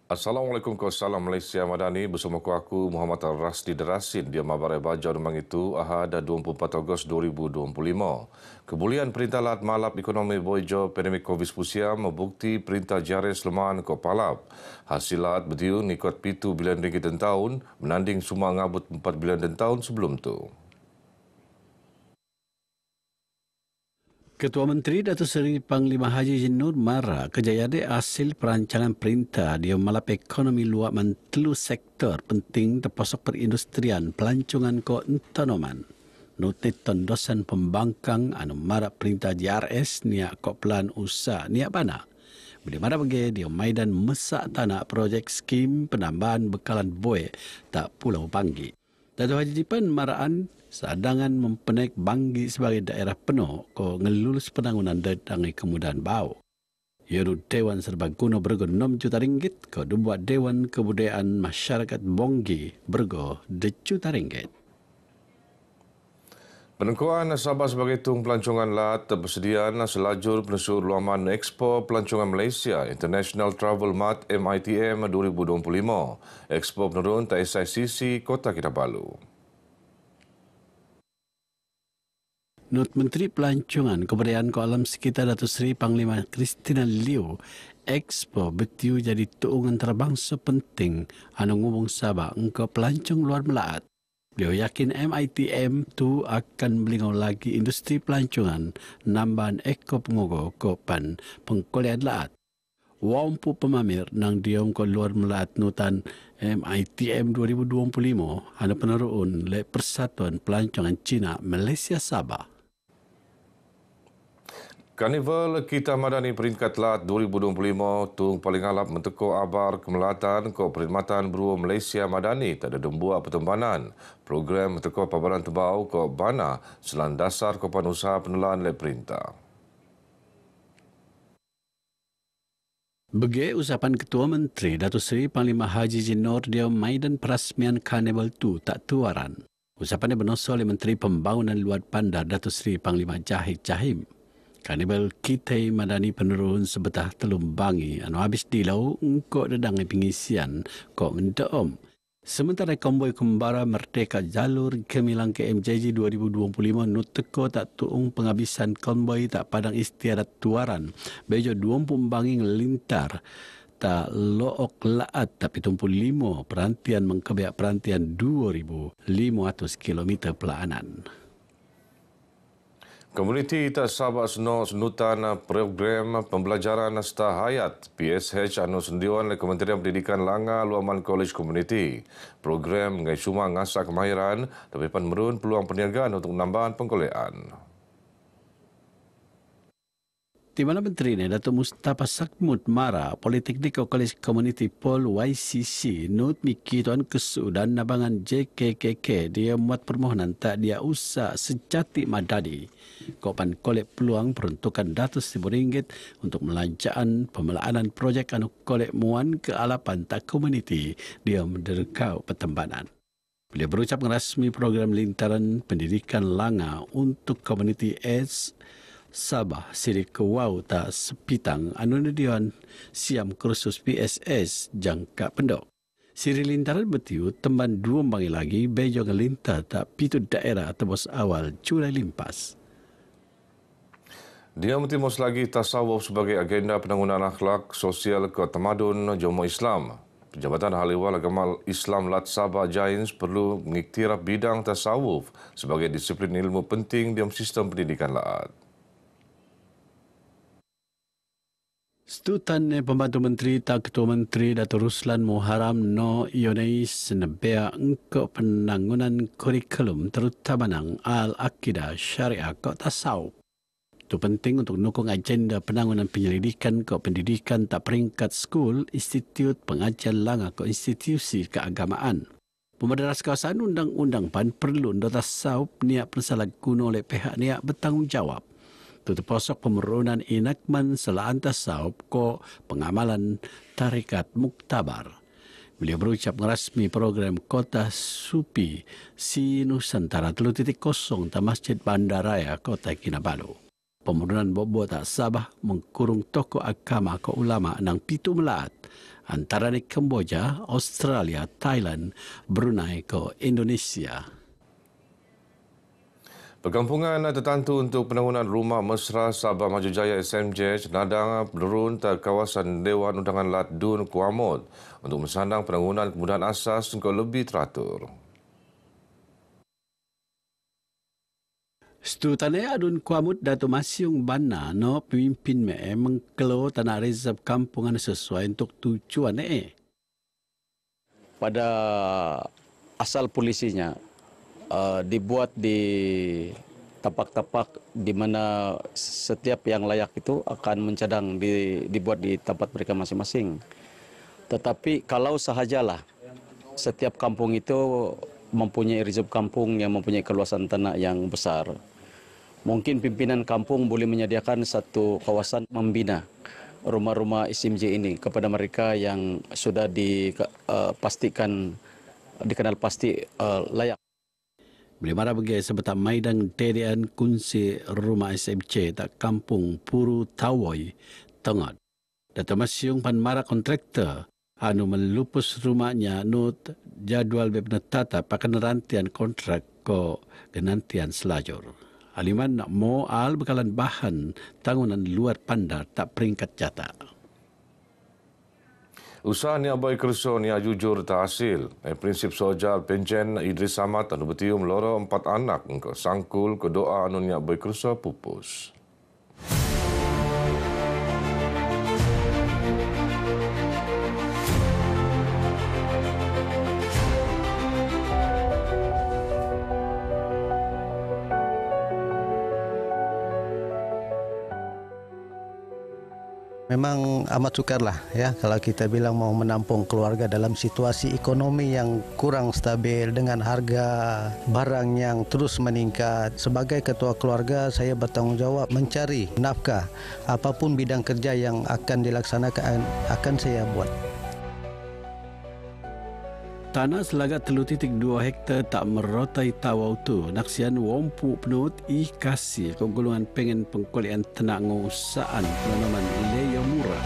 Assalamualaikum Salam Malaysia Madani bersama aku Muhammad Al-Rasdi Derasin di Mabarai Baja Demang itu Ahad 24 Ogos 2025. Kemuliaan Perintah Lat Malap Ekonomi Boijo Pandemik COVID-19 membukti Perintah Jaris Leman Ko Palap. Hasilat bertiu nikot RM7 bilion dan tahun menanding summa ngabut RM4 bilion dan tahun sebelum tu. Ketua Menteri Datuk Seri Panglima Haji Nur Mara kejayaan hasil perancangan perintah dia malap ekonomi luar mentelu sektor penting terpasok perindustrian pelancongan ko tanaman. Notit tondosan pembangkang anu mara perintah JRS niak ko plan usaha niak bana. Bila mana bagi dia maidan mesak tanah projek skim penambahan bekalan boy tak Pulau Banggi. Datuk Haji Dipan maraan sadangan mempenaik Banggi sebagai daerah penuh ko ngelulus penangunan dangai kemudahan bau. Yaitu Dewan Serbaguna bergo 6 juta ringgit ko dibuat Dewan Kebudayaan Masyarakat Bonggi bergo 2 juta ringgit. Penengkuan Sabah sebagai tung pelancongan LAT persediaan selajur penusur luaman Expo Pelancongan Malaysia International Travel Mart MITM 2025. Expo penurun TSICC Kota Kinabalu. Not Menteri Pelancongan Kebudayaan Ko Alam Sekitar Datuk Seri Panglima Christina Liu, Expo betiu jadi tuungan terbangsa penting anu ngubung Sabah engkau pelancong luar melaat. Beliau yakin MITM tu akan melingau lagi industri pelancongan nambahan eko pengogo kopan pengkuliahan laat. Wampu pemamir nang diom ko luar melaat nutan MITM 2025 anu peneruun le Persatuan Pelancongan Cina Malaysia Sabah. Karnival Kita Madani Peringkat Lat 2025 tung paling alap menteko abar kemelatan ko perkhidmatan beruang Malaysia Madani tak ada dembuak pertembanan. Program menteko pabaran tebau ko bana selan dasar ko panusaha penelan le perintah. Bagi usapan Ketua Menteri Datuk Seri Panglima Haji Nur dia maidan perasmian Karnival tu tak tuaran. Usapannya bernosol oleh Menteri Pembangunan Luar Bandar Datuk Seri Panglima Jahid Jahim. Karnival Kita Madani penurun sebetah Telum Bangi anu habis dilau engkau dadangai pengisian kok mendaom. Sementara konvoi kembara Merdeka Jalur Gemilang ke MJJ 2025 nuteko tak tuung penghabisan konvoi tak padang istiadat tuaran. Bejo 20 bangi ngelintar tak look laat tapi tumpu 5 perantian mengkebiak perantian 2,500 km pelaanan. Komuniti tak Sabah senutan program pembelajaran Star Hayat PSH anu sendiwan oleh Kementerian Pendidikan Langa Luaman College Community. Program ngai cuma ngasak kemahiran tapi pan merun peluang perniagaan untuk nambahan pengkolean. Di mana Menteri ini Datuk Mustafa Sakmut Mara Politeknik College Community Pol YCC Nut Miki Tuan Kesu dan Nabangan JKKK dia muat permohonan tak dia usah sejati madani. Kopan kolek peluang peruntukan RM100,000 untuk melancarkan pemelaanan projek anu kolek muan ke alapan tak komuniti dia menderkau pertembanan. Beliau berucap rasmi program lintaran pendidikan Langa untuk komuniti AIDS Sabah Siri Kewau tak sepitang anu dian siam kursus PSS jangka pendok. Siri lintaran betiu temban 2 bangi lagi bejo ngelintar tak pitu daerah tebos awal Julai limpas. Dia mentimos lagi tasawuf sebagai agenda penangunan akhlak sosial ke tamadun Jomo Islam. Jabatan Ahli-Wal Agama Islam Lat Sabah Giants perlu mengiktiraf bidang tasawuf sebagai disiplin ilmu penting dalam sistem pendidikan laat. Setutan Pembantu Menteri tak Ketua Menteri Datuk Ruslan Muharram no Ionai senebea engkau penangunan kurikulum terutama nang Al-Aqidah Syariah kau tasawuf. Itu penting untuk mendukung agenda penangunan penyelidikan ke pendidikan tak peringkat skul, institut, pengajian langa ke institusi keagamaan. Pemadaras kawasan undang-undang PAN perlu data tasawuf niat persalah guna oleh pihak niat bertanggungjawab. Itu terpasok pemerunan enakmen selaan tasawuf ko pengamalan tarikat muktabar. Beliau berucap rasmi program Kota Supi Si Nusantara 3.0 ta Masjid Bandaraya Kota Kinabalu. Pemudunan bobo tak Sabah mengkurung tokoh agama ke ulama nang pitu melaat antara ni Kemboja, Australia, Thailand, Brunei ke Indonesia. Perkampungan tertentu untuk pembangunan rumah mesra Sabah Maju Jaya SMJ Senadang menurun ke kawasan Dewan Undangan Lat Dun Kuamot untuk mensandang pembangunan kemudahan asas untuk lebih teratur. Stu tanah adun Kuamut Dato' Masyung Bana no pemimpin mengkelo tanah reserve kampungan sesuai untuk tujuan Pada asal polisinya dibuat di tapak-tapak di mana setiap yang layak itu akan mencadang dibuat di tempat mereka masing-masing. Tetapi kalau sahajalah setiap kampung itu mempunyai reserve kampung yang mempunyai keluasan tanah yang besar, mungkin pimpinan kampung boleh menyediakan satu kawasan membina rumah-rumah SMJ ini kepada mereka yang sudah dipastikan dikenal pasti layak. Belimara bagi sebetul Maidang Terian Kunci Rumah SMC tak Kampung Puru Tawoi Tengah. Dato' Masyung Panmara kontraktor anu melupus rumahnya nut jadual bebnetata pakan rantian kontrak ko genantian selajur. Aliman nak moal bekalan bahan tangunan luar pandar tak peringkat jata. Usaha ni abai kerso ni jujur tak hasil. Prinsip sojar penjen Idris Samad anu betium loro 4 anak ke sangkul ke doa anu ni abai kerso pupus. Memang amat sukarlah ya kalau kita bilang mau menampung keluarga dalam situasi ekonomi yang kurang stabil dengan harga barang yang terus meningkat. Sebagai ketua keluarga, saya bertanggung jawab mencari nafkah. Apapun bidang kerja yang akan dilaksanakan akan saya buat. Tanah selagat 3.2 hektar tak merotai tawau tu. Naksian wompu penut kasih kegolongan pengen pengkulian tenak ngusaan penanaman Leo Murah.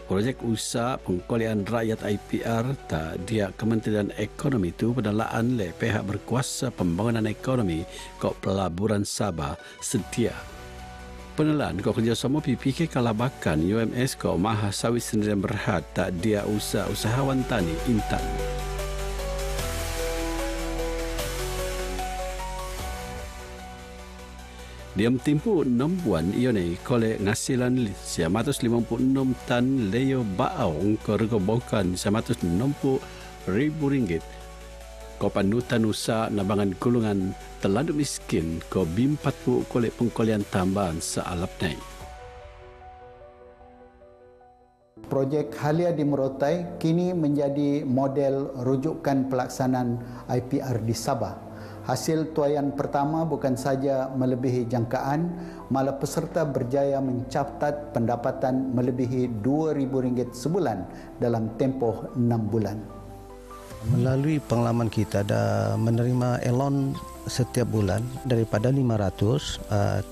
Projek usaha pengkulian rakyat IPR tak dia Kementerian Ekonomi itu pendalaan le pihak berkuasa pembangunan ekonomi kok pelaburan Sabah sedia. Penelan kau kerjasama PPK Kalabakan UMS kau Maha Sawit Sdn Berhad tak dia usahawan tani Intan. Diam tempoh 6 bulan ione kole ngasilan 156 tan leo baau ke rego bokan 160 ribu ringgit. Kau panutan usaha nabangan gulungan terlalu miskin kau bimpat pu kolek pengkolian tambahan sealap naik. Projek Halia di Merotai kini menjadi model rujukan pelaksanaan IPR di Sabah. Hasil tuaian pertama bukan saja melebihi jangkaan, malah peserta berjaya mencatat pendapatan melebihi RM2,000 sebulan dalam tempoh 6 bulan. Melalui pengalaman kita dah menerima elon setiap bulan daripada 500,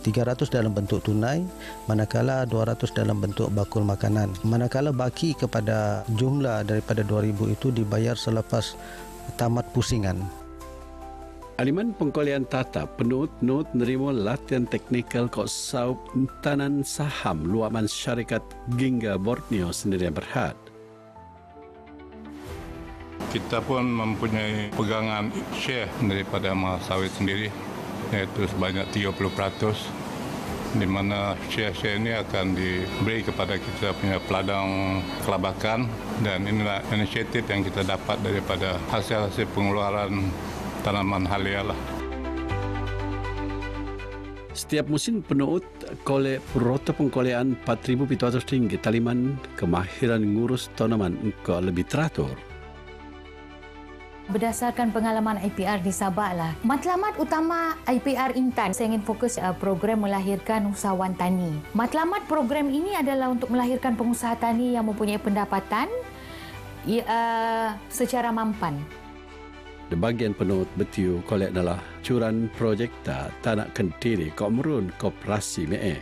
300 dalam bentuk tunai, manakala 200 dalam bentuk bakul makanan. Manakala baki kepada jumlah daripada 2,000 itu dibayar selepas tamat pusingan. Aliman pengkolian tata penut not nerima latihan teknikal kok saup tanan saham luaman syarikat Gingga Borneo Sdn Berhad. Kita pun mempunyai pegangan share daripada Maha Sawit sendiri, iaitu sebanyak 30%, di mana share-share ini akan diberi kepada kita punya peladang kelabakan, dan inilah inisiatif yang kita dapat daripada hasil-hasil pengeluaran tanaman halia lah. Setiap musim penuut kolek rota pengkolean RM4,700 taliman kemahiran ngurus tanaman engkau lebih teratur. Berdasarkan pengalaman IPR di Sabah lah, matlamat utama IPR Intan, saya ingin fokus program melahirkan usahawan tani. Matlamat program ini adalah untuk melahirkan pengusaha tani yang mempunyai pendapatan secara mampan. Di bagian penut betiu kolek adalah curan projekta Tanak Kentiri Komrun Koperasi Mee.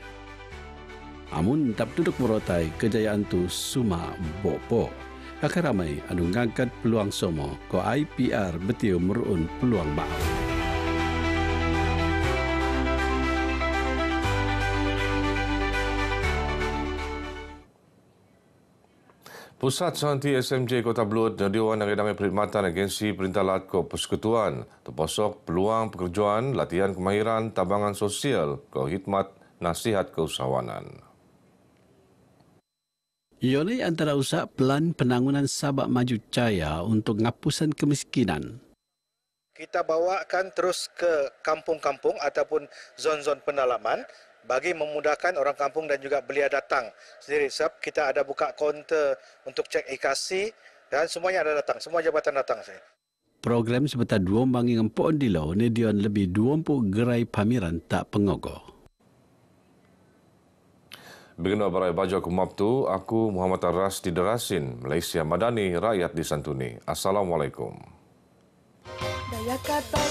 Amun tak duduk merotai kejayaan tu Suma Bopo. Akan ramai anu ngangkat peluang somo ko IPR betiu merun peluang baau. Pusat Santi SMJ Kota Belud dan Dewan Rangai Perkhidmatan Agensi Perintah Latko Persekutuan terposok peluang pekerjaan, latihan kemahiran, tabangan sosial, khidmat, nasihat keusahawanan. Ione antara usaha pelan penangunan Sabak Maju Jaya untuk ngapusan kemiskinan. Kita bawakan terus ke kampung-kampung ataupun zon-zon pendalaman bagi memudahkan orang kampung dan juga belia datang sendiri. Sebab kita ada buka kaunter untuk cek ikasi dan semuanya ada datang. Semua jabatan datang. Program sebentar 2 bangi ngempon di lau ni dion lebih 20 gerai pameran tak pengogo. Begini Barai Baju aku Mabtu, aku Muhammad Ras di Derasin, Malaysia Madani, rakyat disantuni. Assalamualaikum. Daya kata